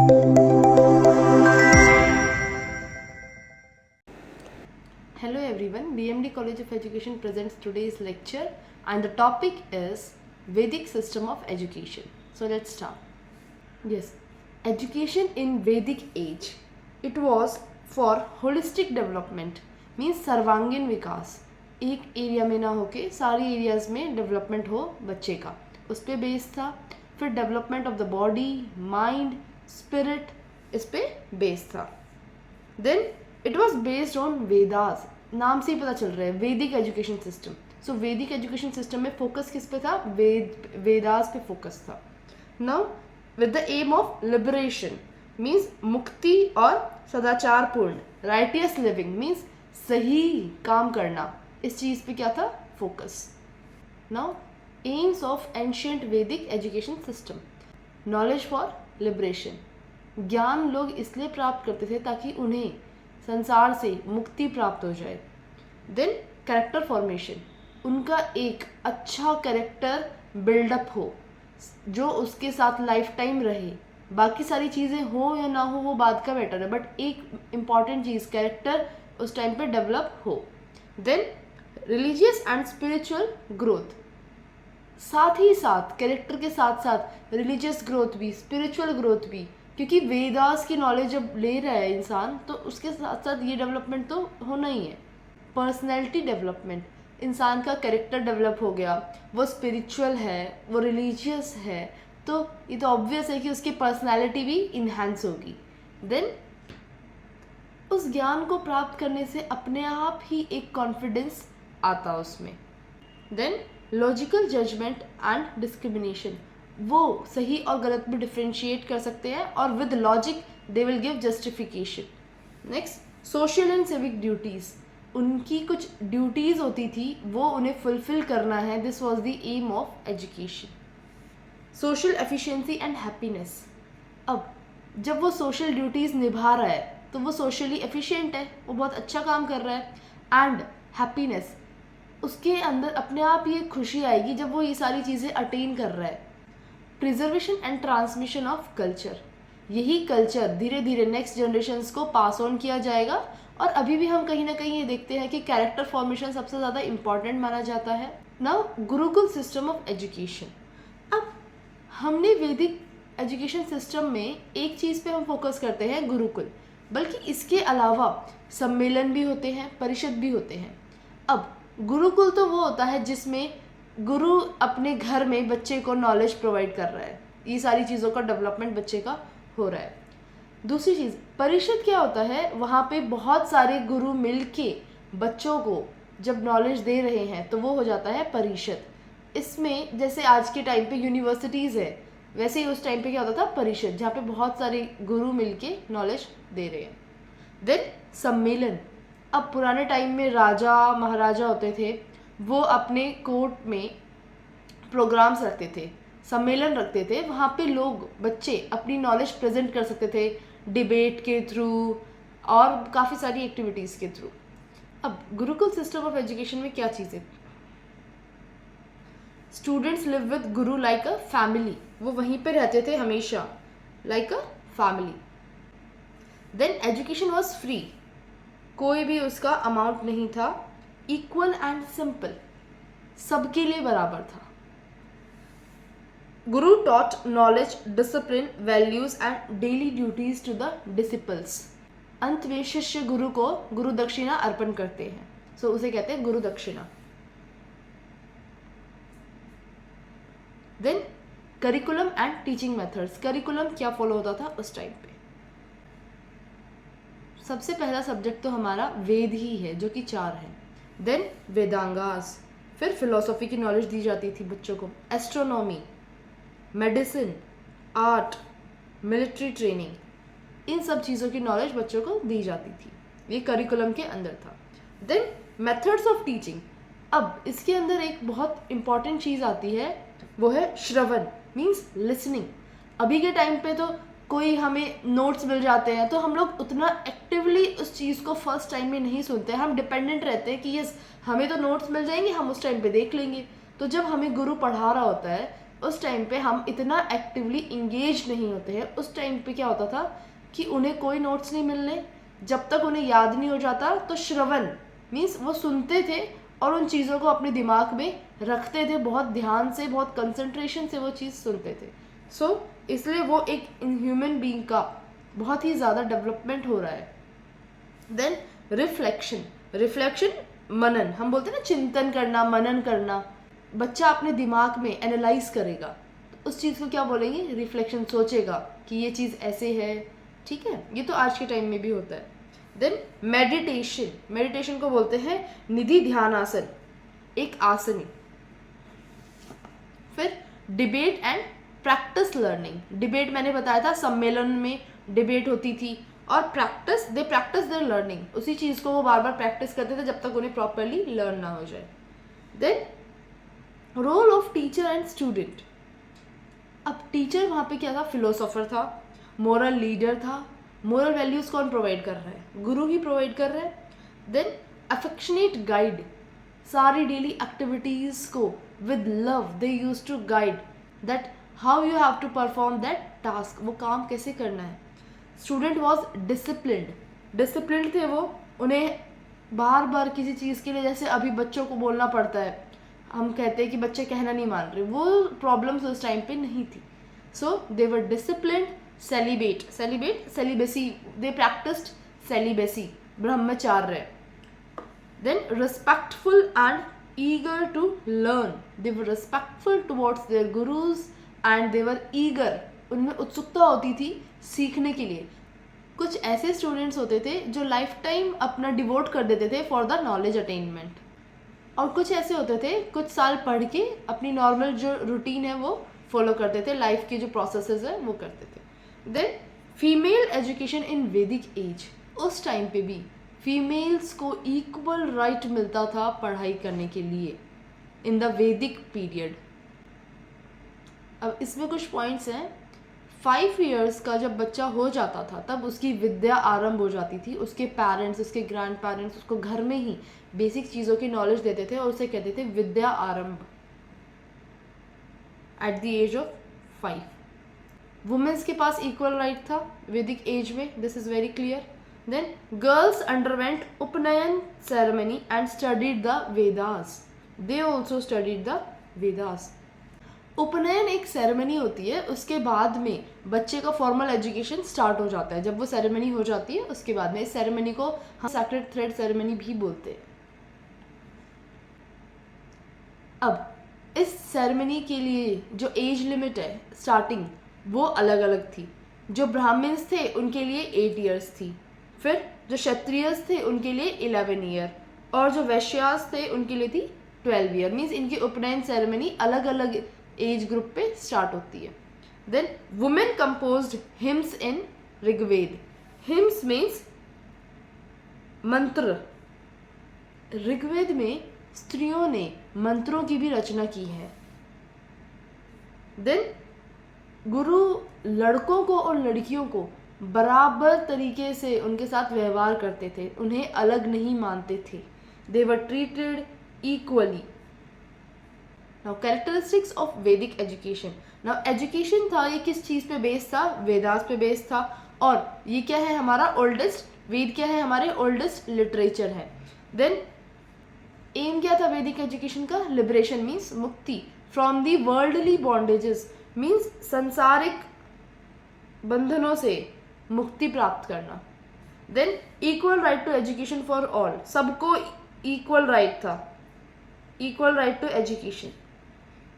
Hello everyone, BMD College of Education presents today's lecture and the topic is Vedic system of education. So let's start. Yes, education in Vedic age. It was for holistic development, means सर्वांगीण विकास. एक area में ना होके सारी areas में development हो बच्चे का, उस पर बेस था. फिर development of the body, mind, spirit, इस पे बेस था. Then it was based on Vedas. नाम से ही पता चल रहा है वैदिक एजुकेशन सिस्टम. सो वैदिक एजुकेशन सिस्टम में फोकस किस पे था? वेदास पे फोकस था. Now with the aim of liberation means मुक्ति और सदाचार पूर्ण, राइटियस लिविंग मीन्स सही काम करना, इस चीज़ पे क्या था? Focus. Now aims of ancient Vedic education system. Knowledge for liberation. ज्ञान लोग इसलिए प्राप्त करते थे ताकि उन्हें संसार से मुक्ति प्राप्त हो जाए. Then character formation. उनका एक अच्छा कैरेक्टर बिल्डअप हो जो उसके साथ लाइफ टाइम रहे. बाकी सारी चीज़ें हो या ना हो वो बाद का मैटर है, बट एक इम्पॉर्टेंट चीज़ कैरेक्टर उस टाइम पे डेवलप हो. Then religious and spiritual growth. साथ ही साथ कैरेक्टर के साथ साथ रिलीजियस ग्रोथ भी, स्पिरिचुअल ग्रोथ भी, क्योंकि वेदास की नॉलेज जब ले रहा है इंसान तो उसके साथ साथ ये डेवलपमेंट तो होना ही है. Personality development. इंसान का कैरेक्टर डेवलप हो गया, वो स्पिरिचुअल है, वो रिलीजियस है, तो ये तो ऑब्वियस है कि उसकी पर्सनैलिटी भी इन्हांस होगी. देन उस ज्ञान को प्राप्त करने से अपने आप ही एक कॉन्फिडेंस आता उसमें. Then logical judgement and discrimination. वो सही और गलत भी डिफ्रेंशिएट कर सकते हैं और with logic they will give justification. Next social and civic duties. उनकी कुछ ड्यूटीज़ होती थी वो उन्हें फुलफिल करना है. This was the aim of education. Social efficiency and happiness. अब जब वो सोशल ड्यूटीज़ निभा रहा है तो वो सोशली एफिशिएंट है, वो बहुत अच्छा काम कर रहा है. एंड हैप्पीनेस, उसके अंदर अपने आप ये खुशी आएगी जब वो ये सारी चीज़ें अटेन कर रहा है. Preservation and transmission of culture. यही कल्चर धीरे धीरे नेक्स्ट जनरेशन्स को पास ऑन किया जाएगा. और अभी भी हम कहीं ना कहीं ये देखते हैं कि कैरेक्टर फॉर्मेशन सबसे ज़्यादा इम्पॉर्टेंट माना जाता है. Now Gurukul system of education. अब हमने वैदिक एजुकेशन सिस्टम में एक चीज़ पे हम फोकस करते हैं, गुरुकुल, बल्कि इसके अलावा सम्मेलन भी होते हैं, परिषद भी होते हैं. अब गुरुकुल तो वो होता है जिसमें गुरु अपने घर में बच्चे को नॉलेज प्रोवाइड कर रहा है, ये सारी चीज़ों का डेवलपमेंट बच्चे का हो रहा है. दूसरी चीज़ परिषद क्या होता है? वहाँ पे बहुत सारे गुरु मिल के बच्चों को जब नॉलेज दे रहे हैं तो वो हो जाता है परिषद. इसमें जैसे आज के टाइम पे यूनिवर्सिटीज़ है, वैसे ही उस टाइम पे क्या होता था? परिषद, जहाँ पे बहुत सारे गुरु मिल के नॉलेज दे रहे हैं. देन सम्मेलन. अब पुराने टाइम में राजा महाराजा होते थे, वो अपने कोर्ट में प्रोग्राम्स रखते थे, सम्मेलन रखते थे. वहाँ पे लोग, बच्चे अपनी नॉलेज प्रेजेंट कर सकते थे डिबेट के थ्रू और काफ़ी सारी एक्टिविटीज़ के थ्रू. अब गुरुकुल सिस्टम ऑफ एजुकेशन में क्या चीज़ें? Students live with guru like a family. वो वहीं पे रहते थे हमेशा, like a family. Then education was free. कोई भी उसका अमाउंट नहीं था. इक्वल एंड सिंपल, सबके लिए बराबर था. Guru taught knowledge, discipline, values and daily duties to the disciples. अंत में शिष्य गुरु को गुरु दक्षिणा अर्पण करते हैं, सो उसे कहते हैं गुरु दक्षिणा. Then curriculum and teaching methods. Curriculum क्या फॉलो होता था उस टाइम पे? सबसे पहला सब्जेक्ट तो हमारा वेद ही है, जो कि 4 है. देन वेदांगास. फिर फिलोसॉफी की नॉलेज दी जाती थी बच्चों को. Astronomy, medicine, art, military training, इन सब चीज़ों की नॉलेज बच्चों को दी जाती थी. ये करिकुलम के अंदर था. Then methods of teaching. अब इसके अंदर एक बहुत इंपॉर्टेंट चीज़ आती है, वो है श्रवण, मीन्स लिसनिंग. अभी के टाइम पे तो कोई हमें नोट्स मिल जाते हैं तो हम लोग उतना एक्टिवली उस चीज़ को फर्स्ट टाइम में नहीं सुनते हैं. हम डिपेंडेंट रहते हैं कि यस हमें तो नोट्स मिल जाएंगे, हम उस टाइम पे देख लेंगे. तो जब हमें गुरु पढ़ा रहा होता है उस टाइम पे हम इतना एक्टिवली इंगेज नहीं होते हैं। उस टाइम पे क्या होता था कि उन्हें कोई नोट्स नहीं मिलने, जब तक उन्हें याद नहीं हो जाता तो श्रवण मीन्स वो सुनते थे और उन चीज़ों को अपने दिमाग में रखते थे, बहुत ध्यान से, बहुत कंसंट्रेशन से वो चीज़ सुनते थे। सो इसलिए वो एक ह्यूमन बीइंग का बहुत ही ज़्यादा डेवलपमेंट हो रहा है। देन रिफ्लेक्शन मनन, हम बोलते हैं ना चिंतन करना, मनन करना। बच्चा अपने दिमाग में एनालाइज करेगा तो उस चीज़ को क्या बोलेंगे, रिफ्लेक्शन, सोचेगा कि ये चीज़ ऐसे है, ठीक है। ये तो आज के टाइम में भी होता है। देन मेडिटेशन को बोलते हैं निधि ध्यान आसन, एक आसन। फिर debate and practice learning. Debate मैंने बताया था, सम्मेलन में डिबेट होती थी, और प्रैक्टिस देयर लर्निंग, उसी चीज़ को वो बार बार प्रैक्टिस करते थे जब तक उन्हें प्रॉपरली लर्न ना हो जाए। Then role of teacher and student. अब टीचर वहाँ पे क्या था, फिलोसोफर था, मोरल लीडर था। मोरल वैल्यूज कौन प्रोवाइड कर रहा है, गुरु ही प्रोवाइड कर रहा है। देन अफेक्शनेट गाइड, सारी डेली एक्टिविटीज को with love they used to guide that how you have to perform that task, वो काम कैसे करना है। स्टूडेंट वॉज डिसिप्लिन्ड थे वो, उन्हें बार बार किसी चीज़ के लिए, जैसे अभी बच्चों को बोलना पड़ता है, हम कहते हैं कि बच्चे कहना नहीं मान रहे, वो प्रॉब्लम्स उस टाइम पे नहीं थी। सो दे वर disciplined, celibacy, they practiced celibacy, brahmacharya. Then respectful and eager to learn, they were respectful towards their gurus and they were eager, उनमें उत्सुकता होती थी सीखने के लिए। कुछ ऐसे स्टूडेंट्स होते थे जो लाइफ टाइम अपना डिवोट कर देते थे फॉर द नॉलेज अटेनमेंट, और कुछ ऐसे होते थे कुछ साल पढ़ के अपनी नॉर्मल जो रूटीन है वो फॉलो करते थे, लाइफ के जो प्रोसेसेस है वो करते थे। देन फीमेल एजुकेशन इन वैदिक एज, उस टाइम पे भी फीमेल्स को इक्वल राइट मिलता था पढ़ाई करने के लिए इन द वैदिक पीरियड। अब इसमें कुछ पॉइंट्स हैं। 5 years का जब बच्चा हो जाता था तब उसकी विद्या आरंभ हो जाती थी। उसके पेरेंट्स, उसके ग्रैंड पेरेंट्स उसको घर में ही बेसिक चीज़ों की नॉलेज देते थे और उसे कहते थे Vidya Arambh at the age of 5। Women's के पास इक्वल राइट था वैदिक एज में, this is very clear. Then girls underwent Upanayan ceremony and studied the Vedas, they also studied the Vedas. Upanayan एक सेरेमनी होती है, उसके बाद में बच्चे का फॉर्मल एजुकेशन स्टार्ट हो जाता है। जब वो सेरेमनी हो जाती है उसके बाद में, इस सेरेमनी को हम सैक्रेड थ्रेड सेरेमनी भी बोलते हैं। अब इस सेरेमनी के लिए जो एज लिमिट है स्टार्टिंग वो अलग अलग थी। जो ब्राह्मण्स थे उनके लिए 8 years थी, फिर जो क्षत्रियस थे उनके लिए 11 year, और जो वैश्यास थे उनके लिए थी 12 year। मीन्स इनकी उपनयन सेरेमनी अलग अलग एज ग्रुप पे स्टार्ट होती है। देन वुमेन कंपोज्ड हिम्स इन ऋग्वेद। हिम्स मीन्स मंत्र। ऋग्वेद में स्त्रियों ने मंत्रों की भी रचना की है। देन गुरु लड़कों को और लड़कियों को बराबर तरीके से उनके साथ व्यवहार करते थे, उन्हें अलग नहीं मानते थे। They were treated equally. Now characteristics of Vedic education. Now education था ये किस चीज़ पे बेस्ड था, वेदास पे बेस्ड था, और ये क्या है हमारा ओल्डेस्ट, वेद क्या है हमारे ओल्डेस्ट लिटरेचर है। देन एम क्या था वैदिक एजुकेशन का, लिबरेशन मीन्स मुक्ति from the worldly bondages, means संसारिक बंधनों से मुक्ति प्राप्त करना। Then equal right to education for all, सबको इक्वल राइट था, equal right to education.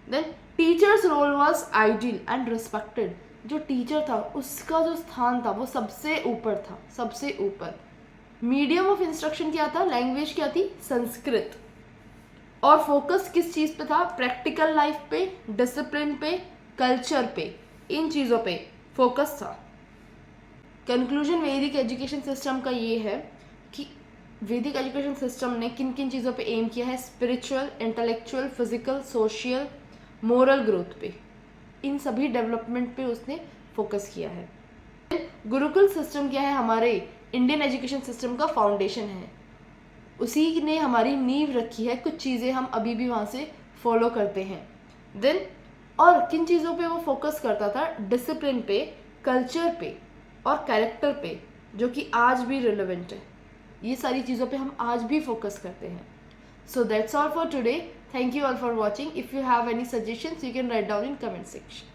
Then teachers role was ideal and respected. जो टीचर था उसका जो स्थान था वो सबसे ऊपर था, सबसे ऊपर। मीडियम ऑफ इंस्ट्रक्शन क्या था, लैंग्वेज क्या थी, संस्कृत, और फोकस किस चीज़ पे था, प्रैक्टिकल लाइफ पे, डिसिप्लिन पे, कल्चर पे, इन चीज़ों पे फोकस था। कंक्लूजन वैदिक एजुकेशन सिस्टम का ये है कि वैदिक एजुकेशन सिस्टम ने किन किन चीज़ों पे एम किया है, spiritual, intellectual, physical, social, moral growth पे, इन सभी डेवलपमेंट पे उसने फोकस किया है। गुरुकुल सिस्टम क्या है, हमारे इंडियन एजुकेशन सिस्टम का फाउंडेशन है, उसी ने हमारी नींव रखी है, कुछ चीज़ें हम अभी भी वहाँ से फॉलो करते हैं। देन और किन चीज़ों पे वो फोकस करता था? डिसिप्लिन पे, कल्चर पे और कैरेक्टर पे, जो कि आज भी रिलेवेंट है। ये सारी चीज़ों पे हम आज भी फोकस करते हैं। So that's all for today. Thank you all for watching. If you have any suggestions you can write down in comment section.